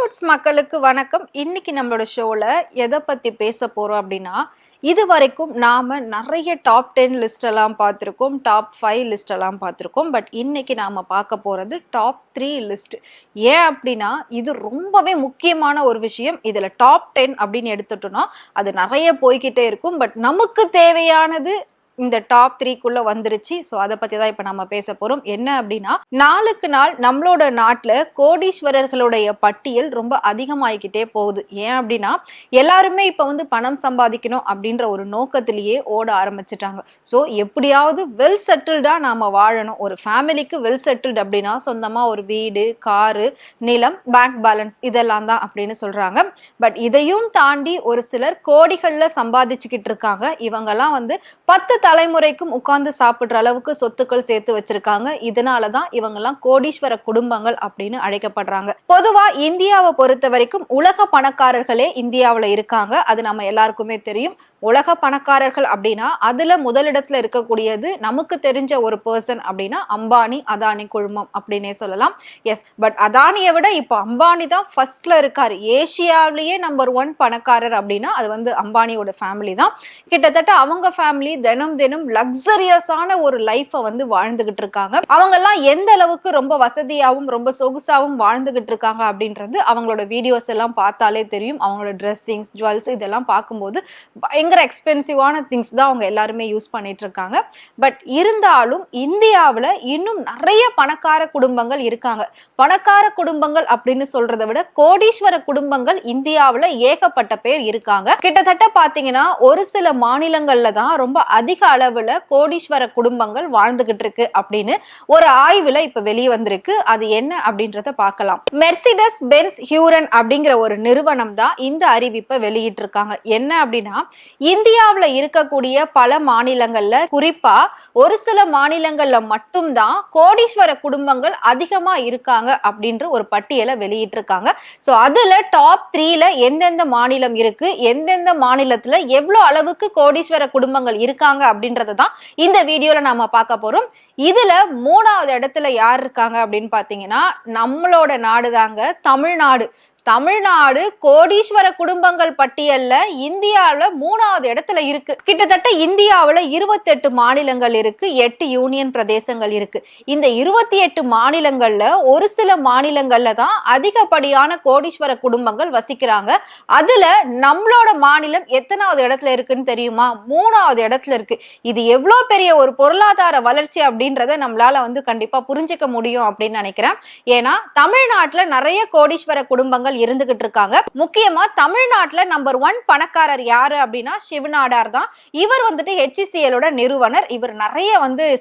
Roots மக்களுக்கு வணக்கம். இன்னைக்கு நம்மளோட ஷோல எதை பத்தி பேச போறோம் அப்படின்னா, இது வரைக்கும் நாம நிறைய டாப் 10 லிஸ்ட் எல்லாம் பார்த்துருக்கோம், டாப் 5 லிஸ்ட் எல்லாம் பார்த்துருக்கோம். பட் இன்னைக்கு நாம பார்க்க போறது டாப் 3 லிஸ்ட். ஏன் அப்படின்னா இது ரொம்பவே முக்கியமான ஒரு விஷயம். இதுல டாப் 10 அப்படின்னு எடுத்துட்டோம்னா அது நிறைய போய்கிட்டே இருக்கும். பட் நமக்கு தேவையானது இந்த டாப் 3க்குள்ள வந்துருச்சு. ஸோ அதை பத்தி தான் இப்ப நம்ம பேச போறோம். என்ன அப்படின்னா, நாளுக்கு நாள் நம்மளோட நாட்டுல கோடீஸ்வரர்களுடைய பட்டியல் ரொம்ப அதிகமாகிக்கிட்டே போகுது. ஏன் அப்படின்னா எல்லாருமே இப்ப பணம் சம்பாதிக்கணும் அப்படின்ற ஒரு நோக்கத்திலேயே ஓட ஆரம்பிச்சிட்டாங்க. ஸோ எப்படியாவது வெல் செட்டில்டா நாம வாழணும். ஒரு ஃபேமிலிக்கு வெல் செட்டில்டு அப்படின்னா சொந்தமா ஒரு வீடு, காரு, நிலம், பேங்க் பேலன்ஸ் இதெல்லாம் தான் அப்படின்னு சொல்றாங்க. பட் இதையும் தாண்டி ஒரு சிலர் கோடிகள்ல சம்பாதிச்சுக்கிட்டு இருக்காங்க. இவங்கெல்லாம் 10 தலைமுறைக்கும் உட்கார்ந்து சாப்பிடுற அளவுக்கு சொத்துக்கள் சேர்த்து வச்சிருக்காங்க. இதனாலதான் இவங்கெல்லாம் கோடீஸ்வர குடும்பங்கள் அப்படின்னு அழைக்கப்படுறாங்க. பொதுவா இந்தியாவை பொறுத்த வரைக்கும் உலக பணக்காரர்களே இந்தியாவுல இருக்காங்க. அது நம்ம எல்லாருக்குமே தெரியும். உலக பணக்காரர்கள் அப்படின்னா அதுல முதலிடத்துல இருக்கக்கூடியது நமக்கு தெரிஞ்ச ஒரு பர்சன் அப்படின்னா அம்பானி, அதானி குழுமம் அப்படின்னே சொல்லலாம். எஸ், பட் அதானியை விட இப்போ அம்பானி தான் ஃபர்ஸ்ட்ல இருக்காரு. ஏசியாவிலேயே நம்பர் 1 பணக்காரர் அப்படின்னா அது அம்பானியோட ஃபேமிலி தான். கிட்டத்தட்ட அவங்க ஃபேமிலி தினம் தினம் லக்ஸரியஸான ஒரு லைஃபை வாழ்ந்துகிட்டு இருக்காங்க. அவங்க எல்லாம் எந்த அளவுக்கு ரொம்ப வசதியாகவும் ரொம்ப சொகுசாவும் வாழ்ந்துகிட்டு இருக்காங்க அப்படின்றது அவங்களோட வீடியோஸ் எல்லாம் பார்த்தாலே தெரியும். அவங்களோட ட்ரெஸ்ஸிங்ஸ், ஜுவல்ஸ் இதெல்லாம் பார்க்கும்போது பயங்கர எக்ஸ்பென்சிவான திங்ஸ் தான் அவங்க எல்லாருமே யூஸ் பண்ணிட்டு இருக்காங்க. பட் இருந்தாலும் இந்தியாவில் இன்னும் நிறைய பணக்கார குடும்பங்கள் இருக்காங்க. பணக்கார குடும்பங்கள் அப்படின்னு சொல்றதை விட கோடீஸ்வர குடும்பங்கள் இந்தியாவில் ஏகப்பட்ட பேர் இருக்காங்க. கிட்டத்தட்ட பாத்தீங்கன்னா ஒரு சில மாநிலங்கள்ல தான் ரொம்ப அதிக அளவுல கோடீஸ்வர குடும்பங்கள் வாழ்ந்துகிட்டு இருக்கு அப்படின்னு ஒரு ஆய்வுல இப்ப வெளியே வந்திருக்கு. அது என்ன அப்படின்றத பார்க்கலாம். மெர்சிடஸ் பென்ஸ் ஹியூரன் அப்படிங்கிற ஒரு நிறுவனம் தான் இந்த அறிவிப்பை வெளியிட்டு இருக்காங்க. என்ன அப்படின்னா, இந்தியாவுல இருக்கக்கூடிய பல மாநிலங்கள்ல, குறிப்பா ஒரு சில மாநிலங்கள்ல மட்டும்தான் கோடீஸ்வர குடும்பங்கள் அதிகமா இருக்காங்க அப்படின்ற ஒரு பட்டியலை வெளியிட்டு இருக்காங்க. சோ அதுல டாப் 3ல எந்தெந்த மாநிலம் இருக்கு, எந்தெந்த மாநிலத்துல எவ்வளவு அளவுக்கு கோடீஸ்வர குடும்பங்கள் இருக்காங்க அப்படின்றத தான் இந்த வீடியோல நாம பார்க்க போறோம். இதுல 3வது இடத்துல யார் இருக்காங்க அப்படின்னு பாத்தீங்கன்னா நம்மளோட நாடுதாங்க, தமிழ்நாடு. தமிழ்நாடு கோடீஸ்வர குடும்பங்கள் பட்டியல்ல இந்தியாவுல 3வது இடத்துல இருக்கு. கிட்டத்தட்ட இந்தியாவுல 28 மாநிலங்கள் இருக்கு, 8 யூனியன் பிரதேசங்கள் இருக்கு. இந்த 28 மாநிலங்கள்ல ஒரு சில மாநிலங்கள்ல தான் அதிகப்படியான கோடீஸ்வர குடும்பங்கள் வசிக்கிறாங்க. அதுல நம்மளோட மாநிலம் எத்தனாவது இடத்துல இருக்குன்னு தெரியுமா? 3வது இடத்துல இருக்கு. இது எவ்வளவு பெரிய ஒரு பொருளாதார வளர்ச்சி அப்படின்றத நம்மளால கண்டிப்பா புரிஞ்சுக்க முடியும் அப்படின்னு நினைக்கிறேன். ஏன்னா தமிழ்நாட்டுல நிறைய கோடீஸ்வர குடும்பங்கள் இருந்துகிட்டு இருக்காங்க. முக்கியமா தமிழ்நாட்டுல நம்பர் 1 பணக்காரர் யாரு அப்படின்னா சிவநாடார் தான். இவர் HCL ஓட நிறுவனர். இவர் நிறைய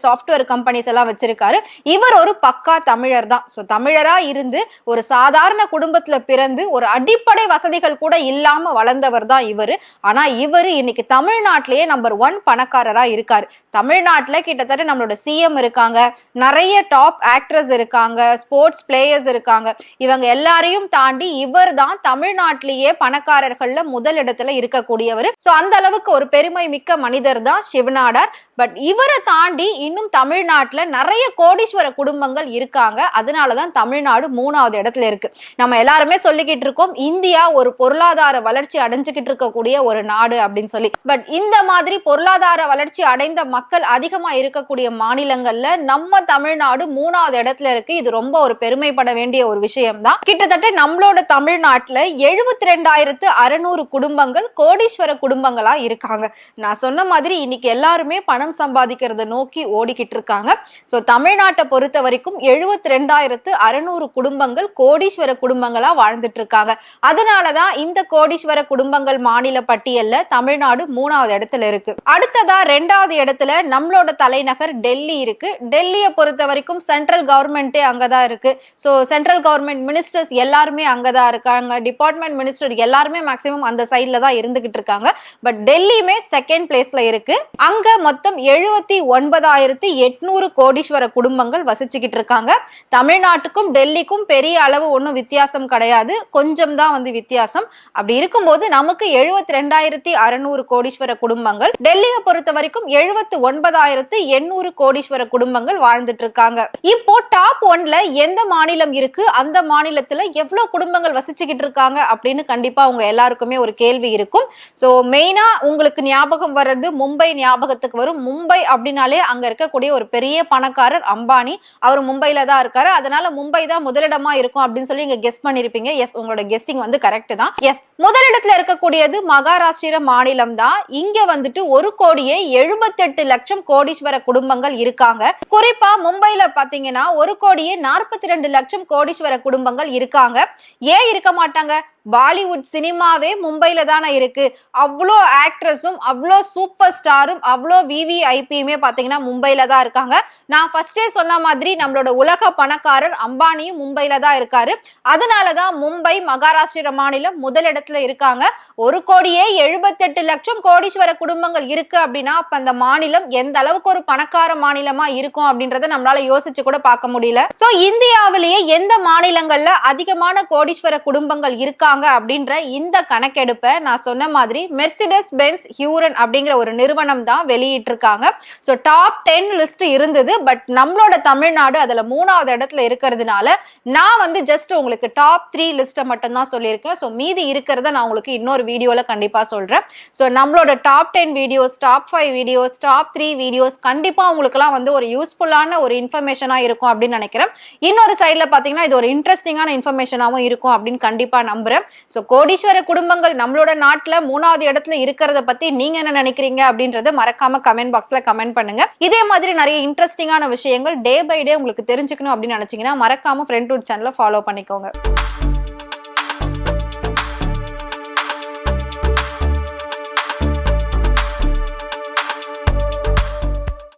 சாஃப்ட்வேர் கம்பெனிஸ் எல்லாம் வச்சிருக்காரு. இவர் ஒரு பக்கா தமிழர் தான். சோ தமிழரா இருந்து ஒரு சாதாரண குடும்பத்துல பிறந்து ஒரு அடிப்படை வசதிகள் கூட இல்லாம வளர்ந்தவர் தான் இவரு. ஆனா இவரு இன்னைக்கு தமிழ்நாட்டிலேயே நம்பர் 1 பணக்காரரா இருக்காரு. தமிழ்நாட்டுல கிட்டத்தட்ட நம்மளோட சிஎம் இருக்காங்க, நிறைய டாப் ஆக்ட்ரஸ் இருக்காங்க, ஸ்போர்ட்ஸ் பிளேயர்ஸ் இருக்காங்க. இவங்க எல்லாரையும் தாண்டி இவர் தான் தமிழ்நாட்டிலேயே பணக்காரர்கள்ல முதலிடத்துல இருக்கக்கூடியவர். சோ அந்த அளவுக்கு ஒரு பெருமை மிக்க மனிதர் தான் சிவநாடார். பட் இவரை தாண்டி இன்னும் தமிழ்நாட்டுல நிறைய கோடீஸ்வர குடும்பங்கள் இருக்காங்க. அதனாலதான் தமிழ்நாடு 3வது இடத்துல இருக்கு. நம்ம எல்லாருமே சொல்லிக்கிட்டு இருக்கோம் இந்தியா ஒரு பொருளாதார வளர்ச்சி அடைஞ்சுக்கிட்டு இருக்கக்கூடிய ஒரு நாடு அப்படின்னு சொல்லி. பட் இந்த மாதிரி பொருளாதார வளர்ச்சி அடைந்த மக்கள் அதிகமா இருக்கக்கூடிய மாநிலங்கள்ல நம்ம தமிழ்நாடு 3வது இடத்துல இருக்கு. இது ரொம்ப ஒரு பெருமைப்பட வேண்டிய ஒரு விஷயம் தான். கிட்டத்தட்ட நம்மளோட தமிழ்நாட்டுல 72,600 குடும்பங்கள் கோடீஸ்வர குடும்பங்களா இருக்காங்க. நான் சொன்ன மாதிரி இன்னைக்கு எல்லாருமே பணம் சம்பாதிக்கிறத நோக்கி ஓடிக்கிட்டு இருக்காங்க. சோ தமிழ்நாட்டை பொறுத்த வரைக்கும் 72,600 குடும்பங்கள் கோடீஸ்வர குடும்பங்களா வாழ்ந்துட்டு இருக்காங்க. அதனாலதான் இந்த கோடீஸ்வர குடும்பங்கள் மாநில பட்டியல்ல தமிழ்நாடு 3வது இடத்துல இருக்கு. அடுத்ததா 2வது இடத்துல நம்மளோட தலைநகர் டெல்லி இருக்கு. டெல்லியை பொறுத்த வரைக்கும் சென்ட்ரல் கவர்மெண்டே அங்கதான் இருக்கு. சோ சென்ட்ரல் கவர்மெண்ட் மினிஸ்டர்ஸ் எல்லாருமே அங்கதான் இருக்காங்க. டிபார்ட்மெண்ட் மினிஸ்டர் எல்லாருமே மேக்ஸிமம் அந்த சைடுல தான் இருந்துகிட்டு இருக்காங்க. பட் டெல்லியுமே செகண்ட் பிளேஸ்ல இருக்கு. அங்க மொத்தம் 79,800 கோடீஸ்வர குடும்பங்கள் வசிச்சுக்கிட்டு இருக்காங்க. தமிழ்நாட்டுக்கும் டெல்லிக்கும் பெரிய அளவு ஒன்றும் வித்தியாசம் கிடையாது, கொஞ்சம் தான் வித்தியாசம். அப்படி இருக்கும்போது நமக்கு 72,600 கோடீஸ்வர குடும்பங்கள், டெல்லியை பொறுத்த வரைக்கும் 79,800 கோடீஸ்வர குடும்பங்கள் வாழ்ந்துட்டு இருக்காங்க. இப்போ டாப் 1ல எந்த மாநிலம் இருக்கு, அந்த மாநிலத்துல எவ்வளவு குடும்பங்கள் குடும்பங்கள் வசிச்சுக்கிட்டு இருக்காங்க அப்படின்னு கண்டிப்பா உங்க எல்லாருக்குமே ஒரு கேள்வி இருக்கும். சோ மெயினா உங்களுக்கு ஞாபகம் வர்றது மும்பை ஞாபகத்துக்கு வரும். மும்பை அப்படின்னாலே அங்க இருக்கக்கூடிய ஒரு பெரிய பணக்காரர் அம்பானி. அவர் மும்பைல தான் இருக்காரு. அதனால மும்பை தான் முதலிடமா இருக்கும் அப்படின்னு சொல்லி நீங்க கெஸ் பண்ணிருப்பீங்க. எஸ், உங்களோட கெஸ்ஸிங் வந்து கரெக்ட் தான். எஸ், முதலிடத்துல இருக்கக்கூடியது மகாராஷ்டிர மாநிலம் தான். இங்க வந்துட்டு 1,78,00,000 கோடீஸ்வர குடும்பங்கள் இருக்காங்க. குறிப்பா மும்பைல பாத்தீங்கன்னா 1,42,00,000 கோடீஸ்வர குடும்பங்கள் இருக்காங்க. ஏன் இருக்க மாட்டாங்க? பாலிவுட் சினிமாவே மும்பைல தானே இருக்கு. அவ்வளோ ஆக்ட்ரஸும் அவ்வளோ சூப்பர் ஸ்டாரும் அவ்வளோ விவிஐபியுமே பாத்தீங்கன்னா மும்பைல தான் இருக்காங்க. நான் ஃபர்ஸ்டே சொன்ன மாதிரி நம்மளோட உலக பணக்காரர் அம்பானியும் மும்பைல தான் இருக்காரு. அதனாலதான் மும்பை மகாராஷ்டிர மாநிலம் முதலிடத்துல இருக்காங்க. 1,78,00,000 கோடீஸ்வர குடும்பங்கள் இருக்கு அப்படின்னா அப்ப அந்த மாநிலம் எந்த அளவுக்கு ஒரு பணக்கார மாநிலமா இருக்கும் அப்படின்றத நம்மளால யோசிச்சு கூட பார்க்க முடியல. சோ இந்தியாவிலேயே எந்த மாநிலங்கள்ல அதிகமான கோடீஸ்வர குடும்பங்கள் இருக்காங்க அப்படின்ற இந்த கணக்கெடுப்பை நான் சொன்ன மாதிரி மெர்சிடஸ் பென்ஸ் ஹியூரன் அப்படிங்கிற ஒரு நிறுவனம் தான் வெளியிட்டிருக்காங்க. சோ டாப் 10 லிஸ்ட் இருந்தது. பட் நம்மளோட தமிழ்நாடு அதுல 3வது இடத்துல இருக்கிறதுனால நான் வந்து ஜஸ்ட் உங்களுக்கு டாப் 3 லிஸ்ட்டை மட்டும் தான் சொல்லியிருக்கேன். சோ மீதி இருக்கிறத நான் உங்களுக்கு இன்னொரு வீடியோல கண்டிப்பா சொல்றேன். சோ நம்மளோட top 10 videos, top 5 videos, top 3 videos கண்டிப்பா உங்களுக்குலாம் வந்து ஒரு யூஸ்ஃபுல்லான ஒரு இன்ஃபர்மேஷனா இருக்கும் அப்படின்னு நினைக்கிறேன். இன்னொரு சைட்ல பாத்தீங்கன்னா இது ஒரு இன்ட்ரெஸ்டிங்கான இன்ஃபர்மேஷனாவும் இருக்கும் அப்படின்னு கண்டிப்பா நம்புறேன். சோ கோடீஸ்வர குடும்பங்கள் நம்மளோட நாட்டுல 3வது இடத்துல இருக்கிறத பத்தி நீங்க என்ன நினைக்கிறீங்க அப்படின்றத மறக்காம கமெண்ட் பாக்ஸ்ல கமெண்ட் பண்ணுங்க. இதே மாதிரி நிறைய இன்ட்ரெஸ்டிங்கான விஷயங்கள் டே பை டே உங்களுக்கு தெரிஞ்சுக்கணும் அப்படின்னு நினைச்சீங்கன்னா மறக்காம ஃப்ரெண்ட்வுட் சேனலை ஃபாலோ பண்ணிக்கோங்க.